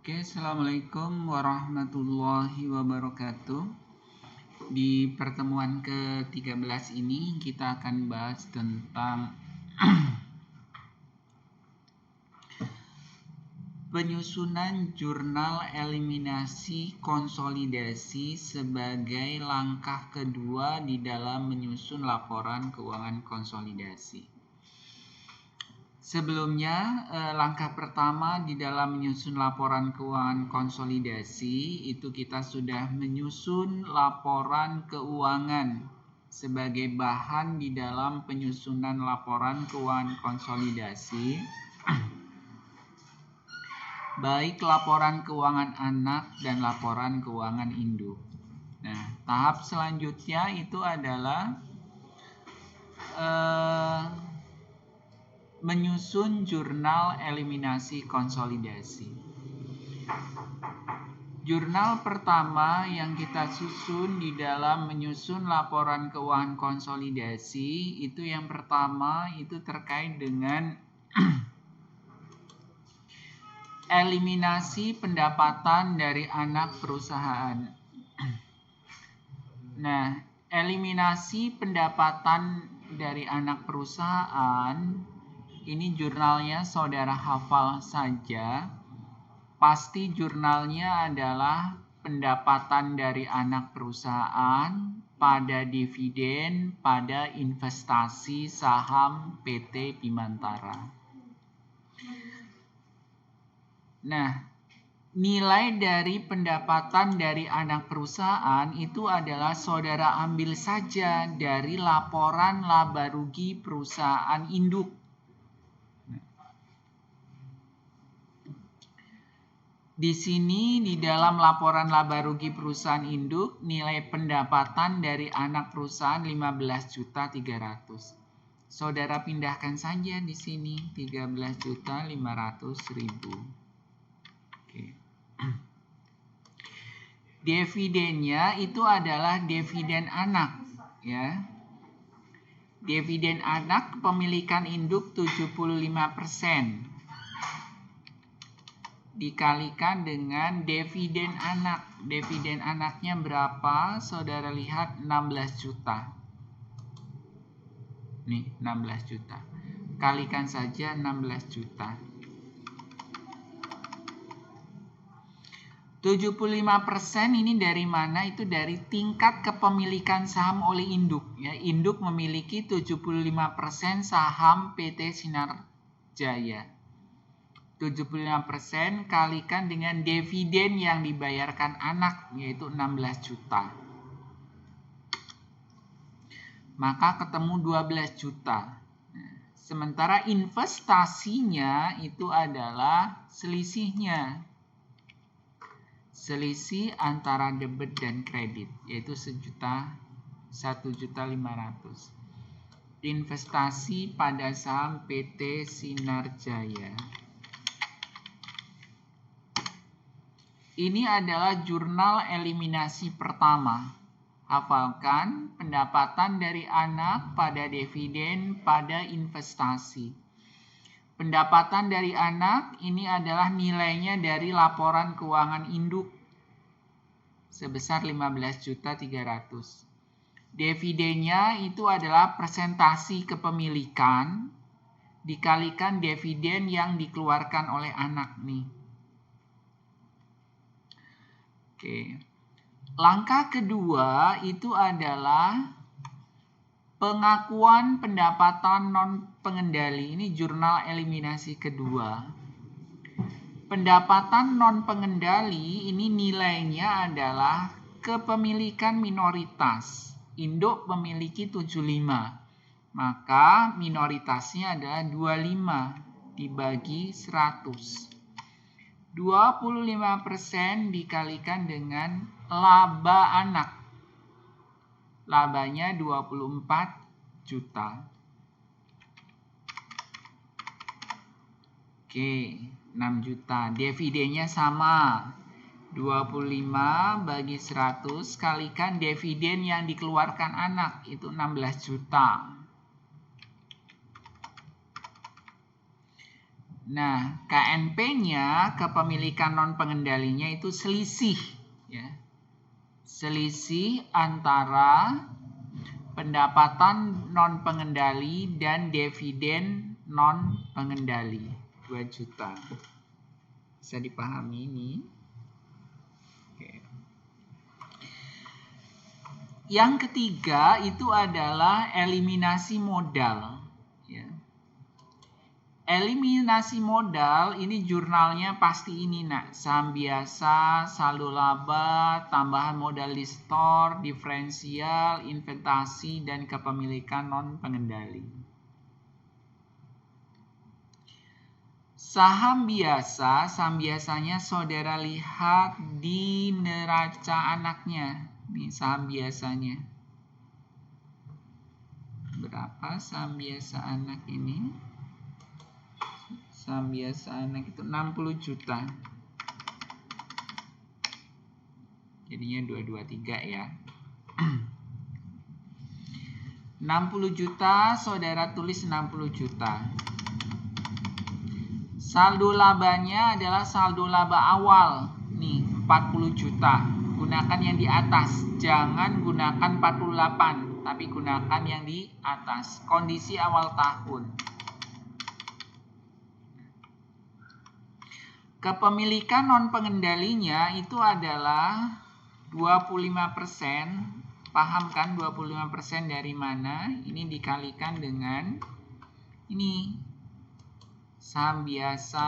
Oke, Assalamualaikum warahmatullahi wabarakatuh. Di pertemuan ke-13 ini kita akan bahas tentang penyusunan jurnal eliminasi konsolidasi sebagai langkah kedua di dalam menyusun laporan keuangan konsolidasi. Sebelumnya, langkah pertama di dalam menyusun laporan keuangan konsolidasi itu kita sudah menyusun laporan keuangan sebagai bahan di dalam penyusunan laporan keuangan konsolidasi, baik laporan keuangan anak dan laporan keuangan induk. Nah, tahap selanjutnya itu adalah menyusun jurnal eliminasi konsolidasi. Jurnal pertama yang kita susun di dalam menyusun laporan keuangan konsolidasi itu yang pertama itu terkait dengan eliminasi pendapatan dari anak perusahaan. Nah, eliminasi pendapatan dari anak perusahaan ini jurnalnya saudara hafal saja. Pasti jurnalnya adalah pendapatan dari anak perusahaan pada dividen pada investasi saham PT Bimantara. Nah, nilai dari pendapatan dari anak perusahaan itu adalah saudara ambil saja dari laporan laba rugi perusahaan induk. Di sini di dalam laporan laba rugi perusahaan induk nilai pendapatan dari anak perusahaan 15.300.000. Saudara pindahkan saja di sini 13.500.000. Oke. Dividennya itu adalah dividen anak, ya. Dividen anak kepemilikan induk 75%. Dikalikan dengan dividen anak. Dividen anaknya berapa? Saudara lihat 16 juta. Nih, 16 juta. Kalikan saja 16 juta. 75% ini dari mana? Itu dari tingkat kepemilikan saham oleh induk. Ya, induk memiliki 75% saham PT Sinar Jaya. 75% kalikan dengan dividen yang dibayarkan anak, yaitu 16 juta. Maka ketemu 12 juta. Sementara investasinya itu adalah selisihnya. Selisih antara debit dan kredit, yaitu 1.500.000. Investasi pada saham PT Sinar Jaya. Ini adalah jurnal eliminasi pertama. Hafalkan pendapatan dari anak pada dividen pada investasi. Pendapatan dari anak ini adalah nilainya dari laporan keuangan induk sebesar 15.300.000. Dividennya itu adalah presentasi kepemilikan dikalikan dividen yang dikeluarkan oleh anak nih. Oke. Langkah kedua itu adalah pengakuan pendapatan non pengendali. Ini jurnal eliminasi kedua. Pendapatan non pengendali ini nilainya adalah kepemilikan minoritas. Induk memiliki 75. Maka minoritasnya adalah 25 dibagi 100. 25% dikalikan dengan laba anak. Labanya 24 juta. Oke, 6 juta. Dividennya sama. 25 bagi 100 kalikan dividen yang dikeluarkan anak, itu 16 juta. Nah, KNP-nya, kepemilikan non pengendalinya itu selisih, ya. Selisih antara pendapatan non pengendali dan dividen non pengendali 2 juta. Bisa dipahami ini? Oke. Yang ketiga itu adalah eliminasi modal, ya. Eliminasi modal ini jurnalnya pasti ini nak, saham biasa, saldo laba, tambahan modal di store, diferensial, investasi, dan kepemilikan non pengendali. Saham biasanya saudara lihat di neraca anaknya. Nih saham biasanya. Berapa saham biasa anak ini? Saham biasa anak itu 60 juta. Jadinya 223 ya. 60 juta, saudara tulis 60 juta. Saldo labanya adalah saldo laba awal. Nih, 40 juta. Gunakan yang di atas. Jangan gunakan 48, tapi gunakan yang di atas. Kondisi awal tahun. Kepemilikan non pengendalinya itu adalah 25%. Paham kan 25% dari mana? Ini dikalikan dengan ini. Saham biasa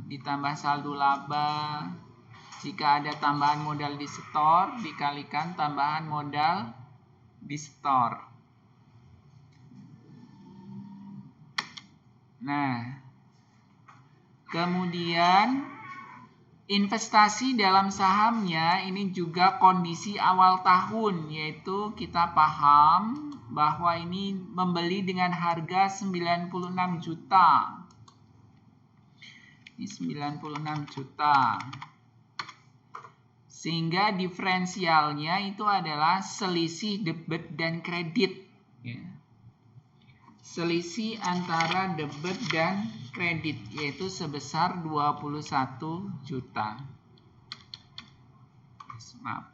ditambah saldo laba. Jika ada tambahan modal di store, dikalikan tambahan modal di store. Nah, kemudian investasi dalam sahamnya ini juga kondisi awal tahun, yaitu kita paham bahwa ini membeli dengan harga 96 juta. Ini 96 juta. Sehingga diferensialnya itu adalah selisih debit dan kredit, ya. Selisih antara debit dan kredit yaitu sebesar 21 juta. Maaf.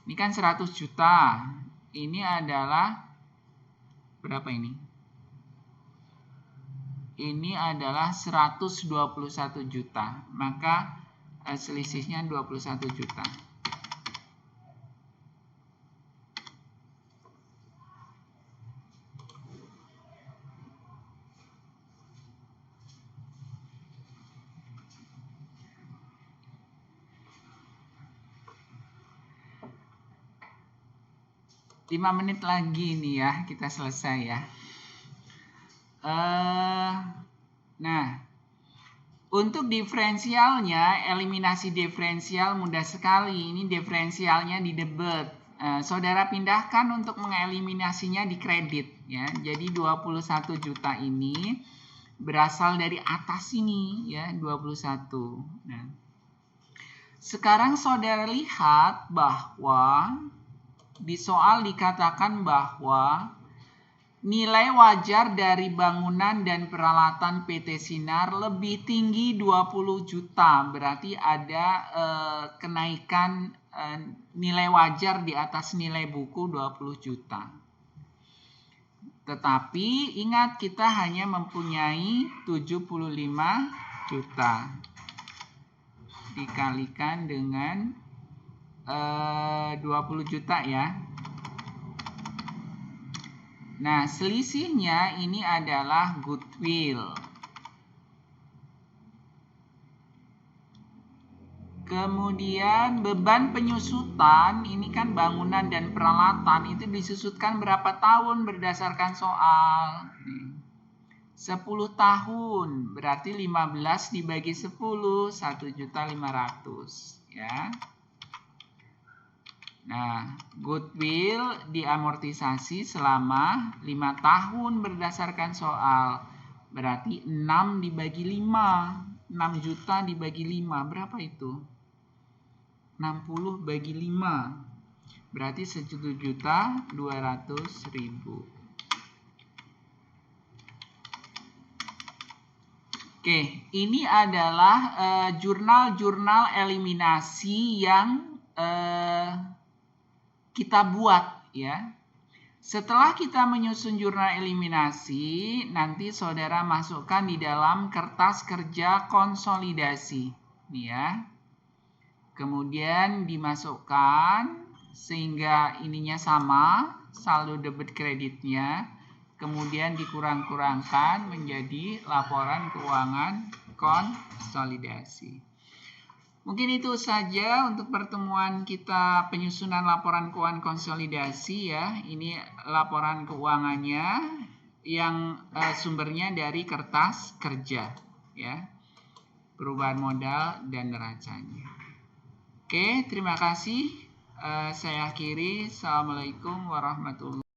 Ini kan 100 juta. Ini adalah berapa ini? Ini adalah 121 juta. Maka selisihnya 21 juta. Lima menit lagi nih ya, kita selesai ya. Nah, untuk diferensialnya, eliminasi diferensial mudah sekali. Ini diferensialnya di debit. Saudara pindahkan untuk mengeliminasinya di kredit ya. Jadi 21 juta ini berasal dari atas ini ya, 21. Nah, sekarang saudara lihat bahwa di soal dikatakan bahwa nilai wajar dari bangunan dan peralatan PT Sinar lebih tinggi 20 juta. Berarti ada kenaikan nilai wajar di atas nilai buku 20 juta. Tetapi ingat kita hanya mempunyai 75 juta. Dikalikan dengan 20 juta ya. Nah, selisihnya ini adalah goodwill. Kemudian beban penyusutan, ini kan bangunan dan peralatan itu disusutkan berapa tahun berdasarkan soal. 10 tahun, berarti 15 dibagi 10, 1.500.000 ya. Nah, goodwill diamortisasi selama 5 tahun berdasarkan soal. Berarti 6 dibagi 5. 6 juta dibagi 5. Berapa itu? 60 bagi 5. Berarti 1.200.000. Oke, ini adalah jurnal-jurnal eliminasi yang kita buat ya. Setelah kita menyusun jurnal eliminasi, nanti saudara masukkan di dalam kertas kerja konsolidasi. Nih ya. Kemudian dimasukkan sehingga ininya sama, saldo debit kreditnya. Kemudian dikurang-kurangkan menjadi laporan keuangan konsolidasi. Mungkin itu saja untuk pertemuan kita penyusunan laporan keuangan konsolidasi ya. Ini laporan keuangannya yang sumbernya dari kertas kerja ya. Perubahan modal dan neracanya. Oke, terima kasih. Saya akhiri. Assalamualaikum warahmatullahi wabarakatuh.